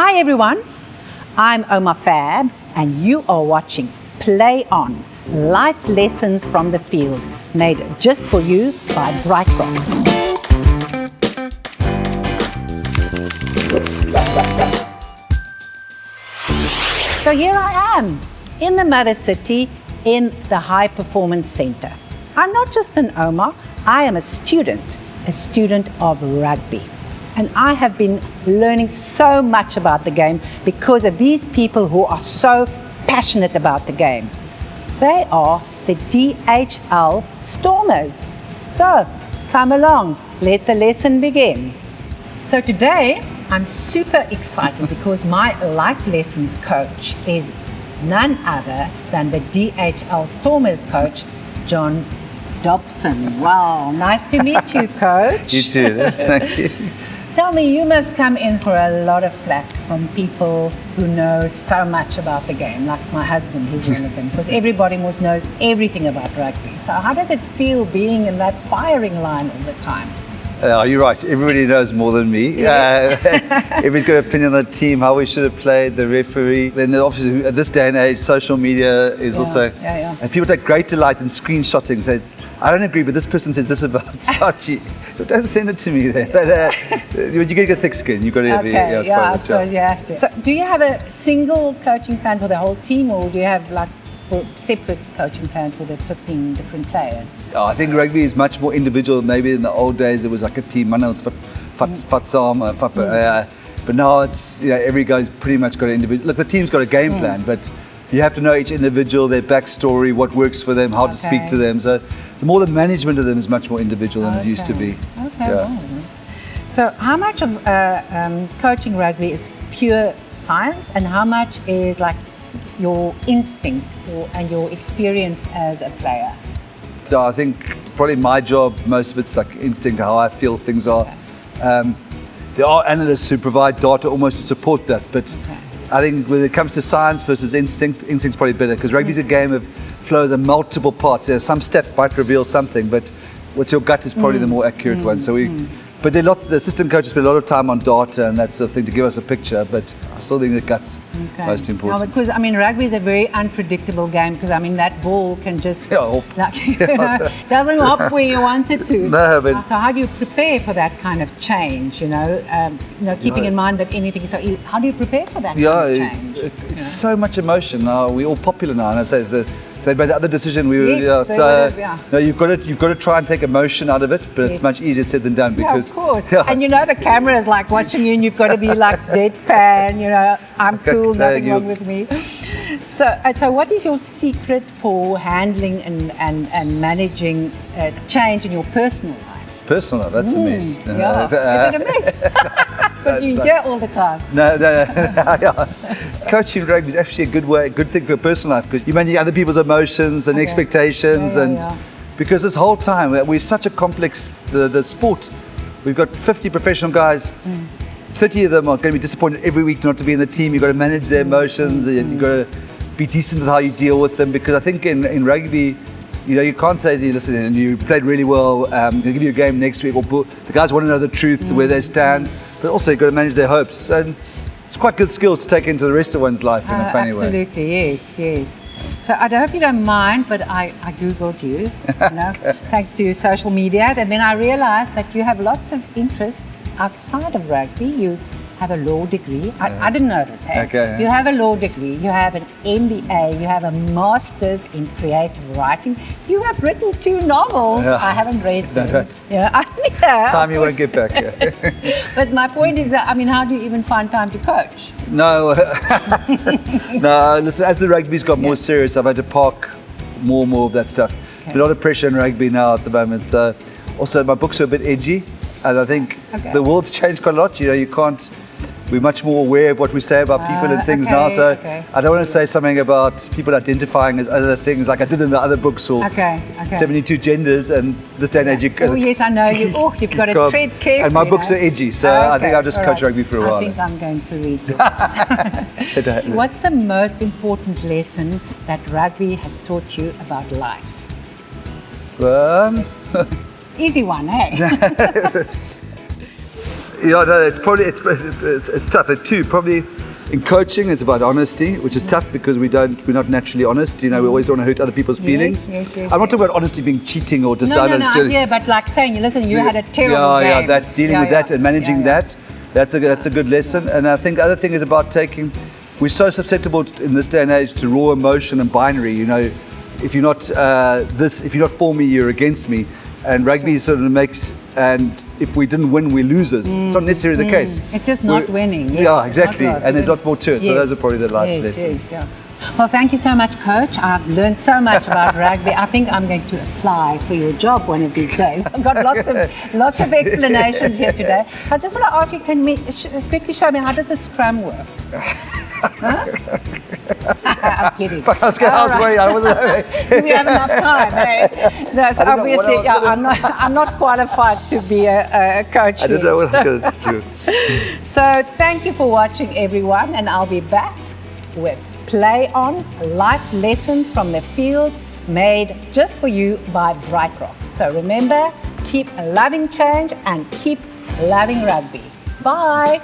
Hi everyone, I'm Ouma Fabs and you are watching Play On, Life Lessons from the Field, made just for you by Brightbox. So here I am, in the Mother City, in the High Performance Centre. I'm not just an Ouma, I am a student of rugby. And I have been learning so much about the game because of these people who are so passionate about the game. They are the DHL Stormers. So, come along, let the lesson begin. So today, I'm super excited because my life lessons coach is none other than the DHL Stormers coach, John Dobson. Wow, nice to meet you, coach. You too, thank you. Tell me, you must come in for a lot of flack from people who know so much about the game, like my husband, he's one of them, because everybody must knows everything about rugby. So how does it feel being in that firing line all the time? You're right, everybody knows more than me. Everybody's got an opinion on the team, how we should have played, the referee. Then obviously at this day and age, social media is also, and people take great delight in screenshotting and say, I don't agree, but this person says this about you. Don't send it to me there. But, you get a thick skin. You've got to have I suppose you have to. So do you have a single coaching plan for the whole team, or do you have like separate coaching plans for the 15 different players? I think rugby is much more individual. Maybe in the old days it was like a team. I know it's but now it's, every guy's pretty much got an individual. Look, the team's got a game plan, but you have to know each individual, their backstory, what works for them, how to speak to them. So the more the management of them is much more individual than it used to be. So how much of coaching rugby is pure science and how much is like your instinct and your experience as a player? So I think probably my job, most of it's like instinct, how I feel things are. There are analysts who provide data almost to support that, but I think when it comes to science versus instinct's probably better, because rugby's a game of flows and multiple parts. Some step might reveal something, but what's your gut is probably the more accurate one. So but there are lots. The assistant coaches spend a lot of time on data and that sort of thing to give us a picture. But I still think the gut's most important. No, because rugby is a very unpredictable game. Because that ball can just doesn't hop where you want it to. No, but so how do you prepare for that kind of change? Keeping in mind that anything. So how do you prepare for that kind of change? It's so much emotion now. We're all popular now, and I say if they made the other decision, you've got to try and take emotion out of it, but it's much easier said than done because of course. And the camera is like watching you, and you've got to be like deadpan. I'm cool, nothing wrong with me. So what is your secret for handling and managing change in your personal life? Personal life, that's a mess. Is it a mess? Because you hear all the time. No. Coaching rugby is actually a good thing for your personal life because you manage other people's emotions and expectations, because this whole time we're such a complex the sport. We've got 50 professional guys. 30 of them are going to be disappointed every week not to be in the team. You've got to manage their emotions, and you've got to be decent with how you deal with them, because I think in rugby, you can't say, listen, you played really well, I'm going to give you a game next week, or the guys want to know the truth, where they stand, but also you've got to manage their hopes. And it's quite good skills to take into the rest of one's life in a funny way. Absolutely, yes. So I hope you don't mind, but I Googled you, thanks to social media, and then I realized that you have lots of interests outside of rugby. You have a law degree. I didn't know this. You have a law degree, you have an MBA, you have a master's in creative writing. You have written 2 novels. I haven't read them. Don't. It's time you won't get back. But my point is that, how do you even find time to coach? No, listen, as the rugby's got more serious, I've had to park more of that stuff. A lot of pressure in rugby now at the moment. So also my books are a bit edgy, and I think the world's changed quite a lot. We're much more aware of what we say about people and things now. So I don't want to say something about people identifying as other things like I did in the other books, or 72 genders, and this day and age. Oh yes, I know. You've got to tread carefully. And my books are edgy, so I think I'll just coach rugby for a while. I think I'm going to read books. What's the most important lesson that rugby has taught you about life? Easy one, hey? Yeah, no, it's probably it's tough. Two, probably in coaching, it's about honesty, which is tough because we're not naturally honest. You know, we always want to hurt other people's feelings. Yes. I'm not talking about honesty being cheating or dishonest. No, yeah, but like saying, listen, you had a terrible game. Yeah, that dealing with that and managing that. That's a good lesson. And I think the other thing is about taking. We're so susceptible in this day and age to raw emotion and binary. You know, if you're not if you're not for me, you're against me. And rugby sort of makes, and if we didn't win, we're losers. It's not necessarily the case. It's just not winning. Yes, yeah, exactly. And there's a lot more to it. Yes. So those are probably the life lessons. Yes, yeah. Well, thank you so much, Coach. I've learned so much about rugby. I think I'm going to apply for your job one of these days. I've got lots of explanations here today. I just want to ask you, can you quickly show me how does the scrum work? Huh? I'm kidding. I was worried. I wasn't. Do we have enough time? Hey? That's obviously. I'm not qualified to be a coach. I didn't know what I was going to do. So thank you for watching, everyone, and I'll be back with Play On, life lessons from the field made just for you by Bright Rock. So remember, keep loving change and keep loving rugby. Bye.